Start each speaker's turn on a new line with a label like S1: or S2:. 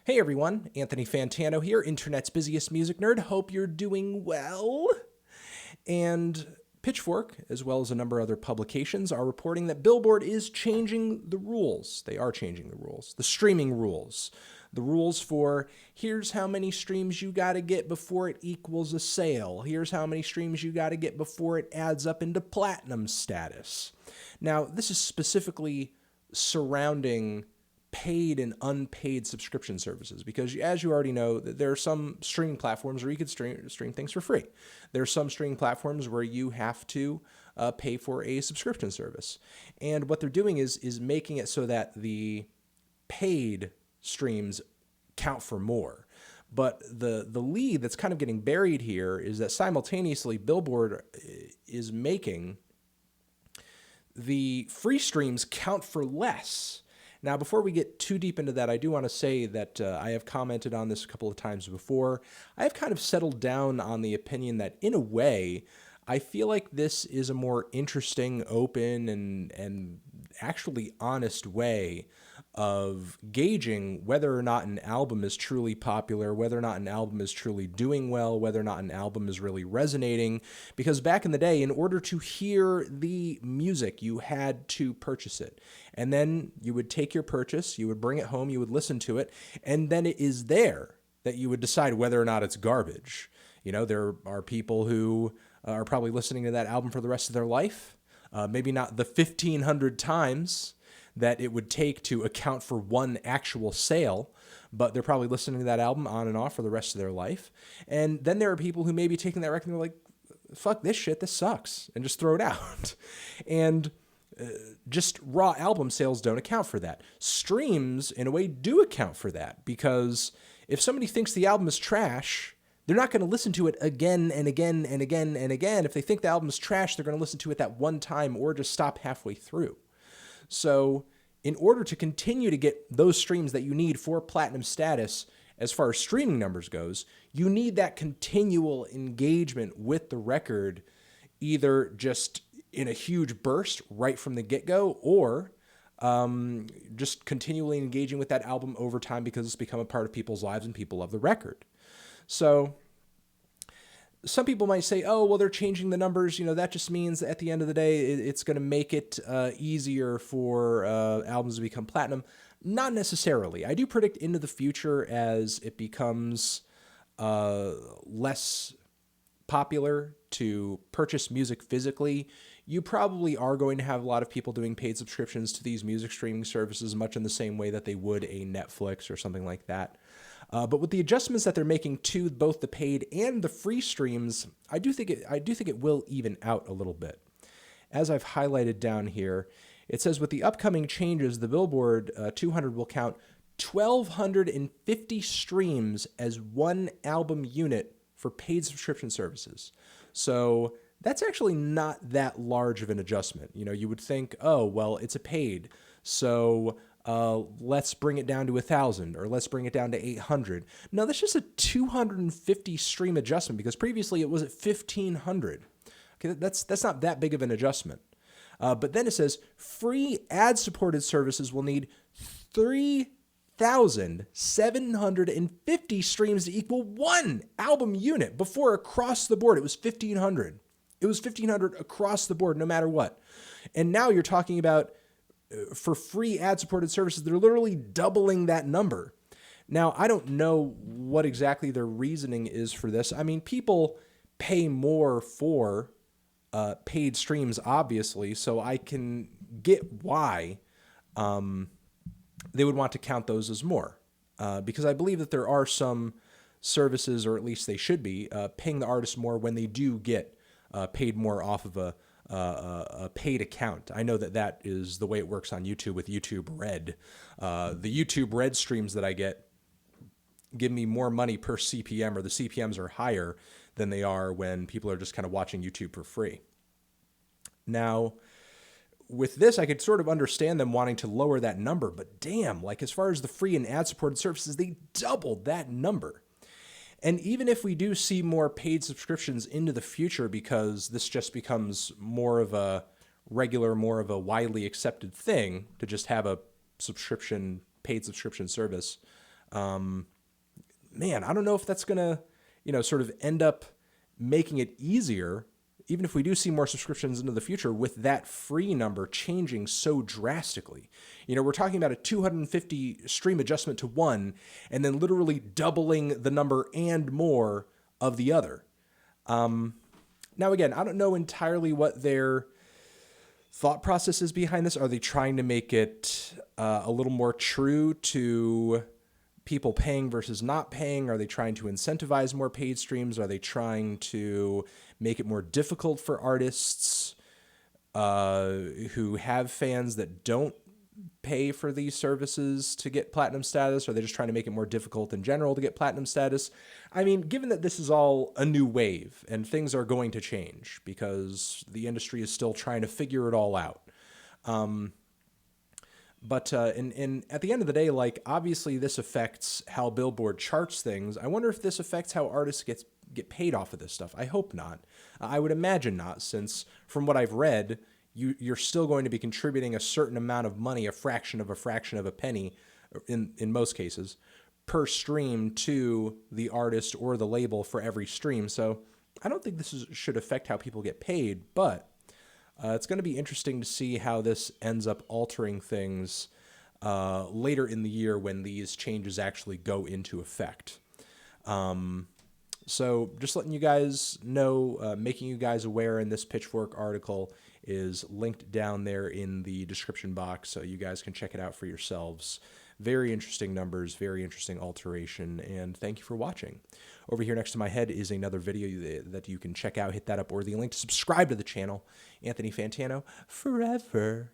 S1: Hey everyone, Anthony Fantano here, internet's busiest music nerd. Hope you're doing well. And Pitchfork, as well as a number of other publications, are reporting that Billboard is changing the rules. They are changing the rules, the streaming rules. The rules for here's how many streams you got to get before it equals a sale. Here's how many streams you got to get before it adds up into platinum status. Now, this is specifically surrounding paid and unpaid subscription services, because as you already know, there are some streaming platforms where you could stream things for free. There are some streaming platforms where you have to pay for a subscription service. And what they're doing is making it so that the paid streams count for more. But the lead that's kind of getting buried here is that simultaneously Billboard is making the free streams count for less. Now, before we get too deep into that, I do want to say that I have commented on this a couple of times before. I have kind of settled down on the opinion that, in a way, I feel like this is a more interesting, open, and actually honest way of gauging whether or not an album is truly popular, whether or not an album is truly doing well, whether or not an album is really resonating. Because back in the day, in order to hear the music, you had to purchase it. And then you would take your purchase, you would bring it home, you would listen to it, and then it is there that you would decide whether or not it's garbage. You know, there are people who are probably listening to that album for the rest of their life. Maybe not the 1,500 times that it would take to account for one actual sale, but they're probably listening to that album on and off for the rest of their life. And then there are people who may be taking that record and they're like, fuck this shit, this sucks, and just throw it out. And just raw album sales don't account for that. Streams, in a way, do account for that, because if somebody thinks the album is trash, they're not going to listen to it again and again and again and again. If they think the album is trash, they're going to listen to it that one time or just stop halfway through. So in order to continue to get those streams that you need for platinum status, as far as streaming numbers goes, you need that continual engagement with the record, either just in a huge burst right from the get-go, or just continually engaging with that album over time because it's become a part of people's lives and people love the record. So some people might say, oh, well, they're changing the numbers. You know, that just means that at the end of the day, it's going to make it easier for albums to become platinum. Not necessarily. I do predict into the future, as it becomes less popular to purchase music physically, you probably are going to have a lot of people doing paid subscriptions to these music streaming services, much in the same way that they would a Netflix or something like that. But with the adjustments that they're making to both the paid and the free streams, I do think it will even out a little bit. As I've highlighted down here, it says with the upcoming changes, the Billboard 200 will count 1,250 streams as one album unit for paid subscription services. So that's actually not that large of an adjustment. You know, you would think, oh, well, it's a paid, so let's bring it down to 1,000, or let's bring it down to 800. No, that's just a 250 stream adjustment, because previously it was at 1,500. Okay, that's not that big of an adjustment. But then it says free ad-supported services will need 3,750 streams to equal one album unit. Before, across the board, it was 1,500. It was 1,500 across the board, no matter what. And now you're talking about, for free ad-supported services, they're literally doubling that number. Now, I don't know what exactly their reasoning is for this. I mean, people pay more for paid streams, obviously, so I can get why they would want to count those as more. Because I believe that there are some services, or at least they should be, paying the artists more when they do get paid more off of a paid account. I know that is the way it works on YouTube with YouTube Red. The YouTube Red streams that I get give me more money per CPM, or the CPMs are higher than they are when people are just kind of watching YouTube for free. Now, with this, I could sort of understand them wanting to lower that number, but damn, like as far as the free and ad-supported services, they doubled that number. And even if we do see more paid subscriptions into the future, because this just becomes more of a regular, more of a widely accepted thing to just have a paid subscription service Man, I don't know if that's going to, sort of end up making it easier, even if we do see more subscriptions into the future, with that free number changing so drastically. We're talking about a 250 stream adjustment to one, and then literally doubling the number and more of the other. Now, again, I don't know entirely what their thought process is behind this. Are they trying to make it a little more true to people paying versus not paying? Are they trying to incentivize more paid streams? Are they trying to make it more difficult for artists who have fans that don't pay for these services to get platinum status? Or are they just trying to make it more difficult in general to get platinum status? I mean, given that this is all a new wave and things are going to change because the industry is still trying to figure it all out. But at the end of the day, like, obviously this affects how Billboard charts things. I wonder if this affects how artists get paid off of this stuff. I hope not. I would imagine not, since from what I've read, you're still going to be contributing a certain amount of money, a fraction of a penny, in most cases, per stream to the artist or the label for every stream. So I don't think this should affect how people get paid, but it's going to be interesting to see how this ends up altering things later in the year when these changes actually go into effect. So just letting you guys know, making you guys aware, in this Pitchfork article is linked down there in the description box, so you guys can check it out for yourselves. Very interesting numbers, very interesting alteration, and thank you for watching. Over here next to my head is another video that you can check out. Hit that up, or the link to subscribe to the channel. Anthony Fantano, forever.